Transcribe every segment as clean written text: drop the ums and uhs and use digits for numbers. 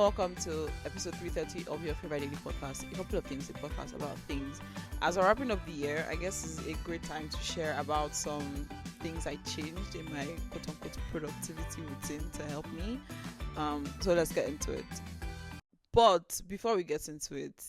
welcome to episode 330 of your favorite daily podcast. A couple of things, a podcast about things. As we're wrapping up the year, I guess is a great time to share about some things I changed in my quote unquote productivity routine to help me. So let's get into it. But before we get into it,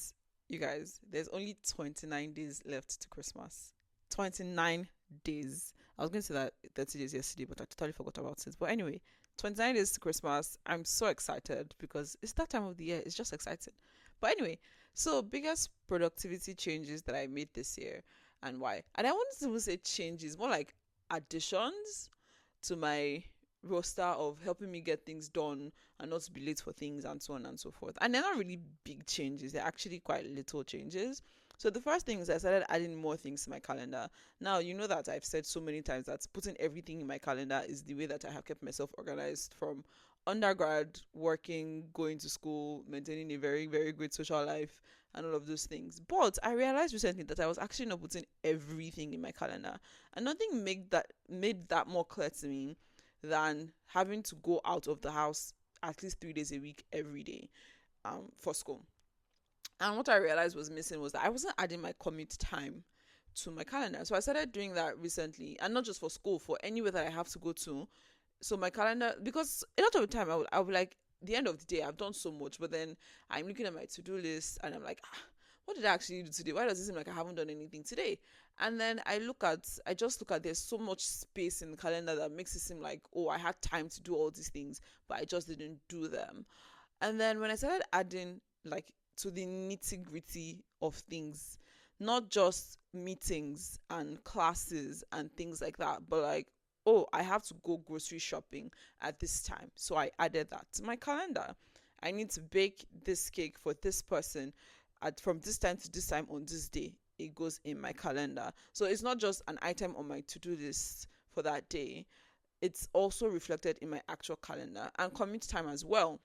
you guys, there's only 29 days left to Christmas. 29 days. I was going to say that 30 days yesterday, but I totally forgot about it. But anyway, 29 days to Christmas. I'm so excited because it's that time of the year. It's just exciting. But anyway, so biggest productivity changes that I made this year and why. And I wanted to say changes, more like additions to my roster of helping me get things done and not to be late for things and so on and so forth. And they're not really big changes, they're actually quite little changes. So the first thing is I started adding more things to my calendar. Now, you know that I've said so many times that putting everything in my calendar is the way that I have kept myself organized from undergrad, working, going to school, maintaining a very, very great social life, and all of those things. But I realized recently that I was actually not putting everything in my calendar. And nothing made that more clear to me than having to go out of the house at least 3 days a week every day for school. And what I realized was missing was that I wasn't adding my commute time to my calendar. So I started doing that recently, and not just for school, for anywhere that I have to go to. So my calendar, because a lot of the time I would like, the end of the day I've done so much, but then I'm looking at my to-do list and I'm like, what did I actually do today? Why does it seem like I haven't done anything today? And then I just look at, there's so much space in the calendar that makes it seem like, oh, I had time to do all these things, but I just didn't do them. And then when I started adding like to the nitty gritty of things, not just meetings and classes and things like that, but like, oh, I have to go grocery shopping at this time. So I added that to my calendar. I need to bake this cake for this person from this time to this time on this day. It goes in my calendar. So it's not just an item on my to do list for that day, it's also reflected in my actual calendar and commute time as well,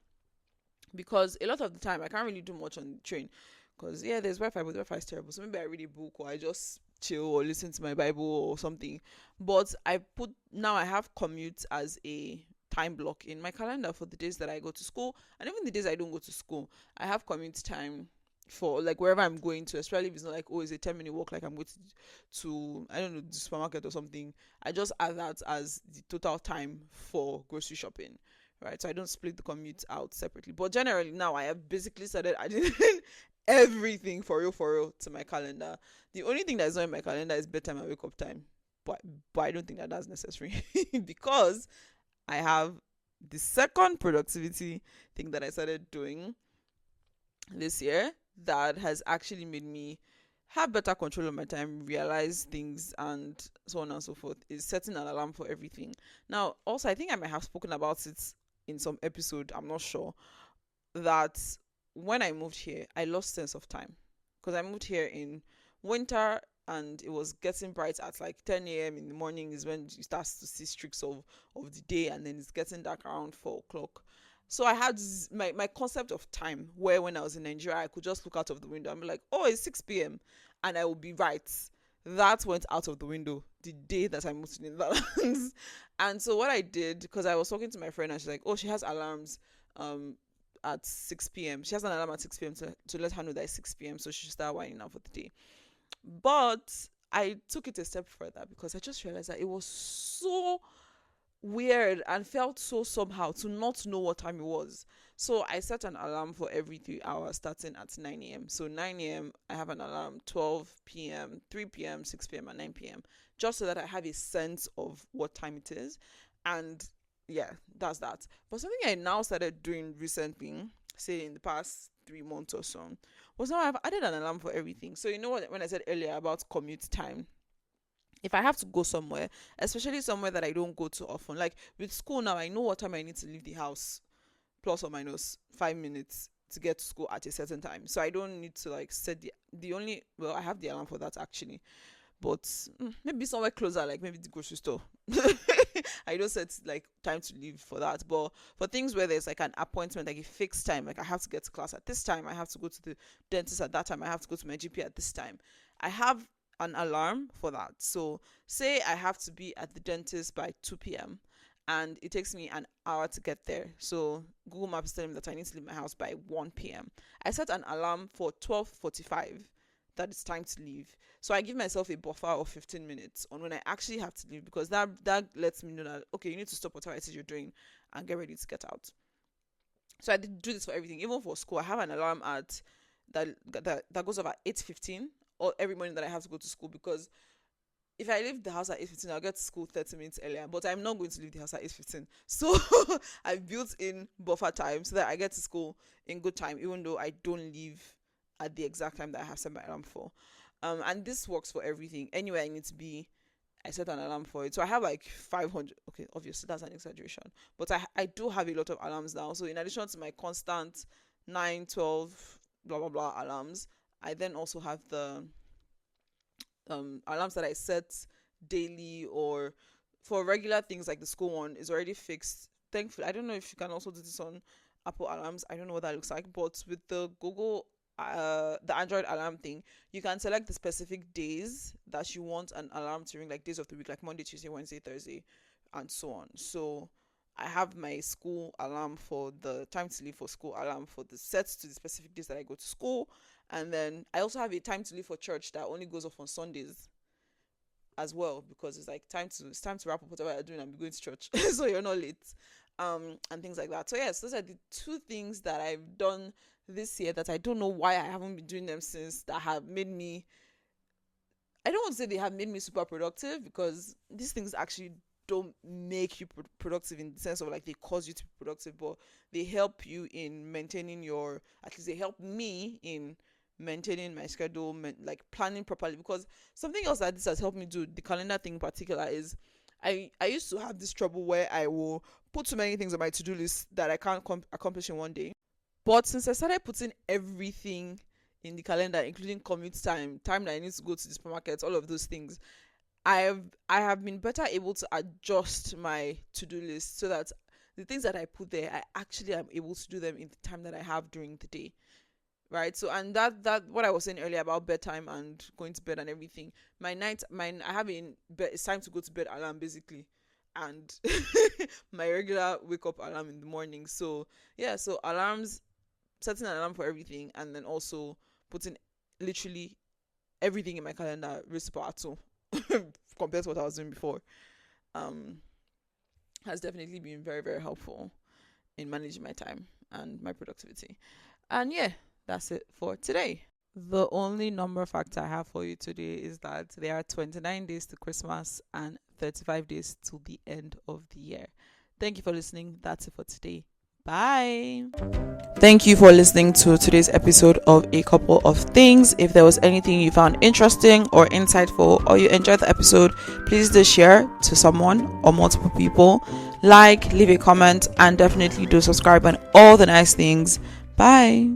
because a lot of the time I can't really do much on the train because yeah, there's Wi-Fi, but Wi-Fi is terrible. So maybe I read a book or I just chill or listen to my Bible or something. But I have commute as a time block in my calendar for the days that I go to school and even the days I don't go to school. I have commute time for like wherever I'm going to, especially if it's not like, oh, it's a 10-minute walk, like I'm going to I don't know, the supermarket or something. I just add that as the total time for grocery shopping, right? So I don't split the commute out separately. But generally now I have basically started adding everything for real to my calendar. The only thing that's not in my calendar is bedtime and wake up time. But I don't think that that's necessary because I have the second productivity thing that I started doing this year that has actually made me have better control of my time, realize things, and so on and so forth, is setting an alarm for everything. Now, also, I think I might have spoken about it in some episode, I'm not sure, that when I moved here, I lost sense of time because I moved here in winter and it was getting bright at like 10 a.m. in the morning is when you start to see streaks of the day, and then it's getting dark around 4 o'clock. So I had my concept of time where when I was in Nigeria, I could just look out of the window and be like, oh, it's 6 p.m. and I will be right. That went out of the window the day that I moved to the Netherlands. And so what I did, because I was talking to my friend and she's like, oh, she has alarms at 6 p.m. She has an alarm at 6 p.m. to let her know that it's 6 p.m. so she should start winding down for the day. But I took it a step further because I just realized that it was so weird and felt so somehow to not know what time it was. So I set an alarm for every 3 hours starting at 9 a.m. So 9 a.m. I have an alarm, 12 p.m., 3 p.m., 6 p.m., and 9 p.m. just so that I have a sense of what time it is. And yeah, that's that. But something I now started doing recently, say in the past 3 months or so, was now I've added an alarm for everything. So you know what, when I said earlier about commute time, if I have to go somewhere, especially somewhere that I don't go too often, like with school now, I know what time I need to leave the house, plus or minus 5 minutes to get to school at a certain time. So I don't need to like set the only, well, I have the alarm for that actually, but maybe somewhere closer, like maybe the grocery store. I don't set like time to leave for that. But for things where there's like an appointment, like a fixed time, like I have to get to class at this time, I have to go to the dentist at that time, I have to go to my GP at this time, I have an alarm for that. So say I have to be at the dentist by 2 p.m. and it takes me an hour to get there. So Google Maps is telling me that I need to leave my house by 1 p.m. I set an alarm for 12:45 that it's time to leave. So I give myself a buffer of 15 minutes on when I actually have to leave, because that lets me know that, okay, you need to stop whatever it is you're doing and get ready to get out. So I did do this for everything, even for school. I have an alarm at that goes off at 8:15 or every morning that I have to go to school, because if I leave the house at 8:15, I'll get to school 30 minutes earlier. But I'm not going to leave the house at 8:15. So I've built in buffer time so that I get to school in good time, even though I don't leave at the exact time that I have set my alarm for. And this works for everything. Anywhere I need to be, I set an alarm for it. So I have like 500. Okay, obviously that's an exaggeration, but I do have a lot of alarms now. So in addition to my constant 9, 12, blah blah blah alarms, I then also have the alarms that I set daily, or for regular things like the school one is already fixed. Thankfully, I don't know if you can also do this on Apple alarms. I don't know what that looks like, but with the Google the Android alarm thing, you can select the specific days that you want an alarm to ring, like days of the week, like Monday, Tuesday, Wednesday, Thursday, and so on. So I have my school alarm for the time to leave for school alarm for the sets to the specific days that I go to school. And then I also have a time to leave for church that only goes off on Sundays as well, because it's time to wrap up whatever you're doing and be going to church so you're not late. And things like that. So yes, those are the two things that I've done this year that I don't know why I haven't been doing them since, that have made me, I don't want to say they have made me super productive, because these things actually don't make you productive in the sense of like they cause you to be productive, but they help you in maintaining at least they help me in maintaining my schedule, like planning properly. Because something else that this has helped me do, the calendar thing in particular, is I used to have this trouble where I will put too many things on my to-do list that I can't accomplish in one day. But since I started putting everything in the calendar, including commute time that I need to go to the supermarket, all of those things, I have been better able to adjust my to-do list so that the things that I put there, I actually am able to do them in the time that I have during the day. Right. So, and that what I was saying earlier about bedtime and going to bed and everything, I have it's time to go to bed alarm basically, and my regular wake up alarm in the morning. So yeah, so alarms, setting an alarm for everything, and then also putting literally everything in my calendar really super too compared to what I was doing before, has definitely been very, very helpful in managing my time and my productivity. And yeah, that's it for today. The only number fact I have for you today is that there are 29 days to Christmas and 35 days to the end of the year. Thank you for listening. That's it for today. Bye. Thank you for listening to today's episode of A Couple of Things. If there was anything you found interesting or insightful, or you enjoyed the episode, please do share to someone or multiple people. Like, leave a comment, and definitely do subscribe and all the nice things. Bye.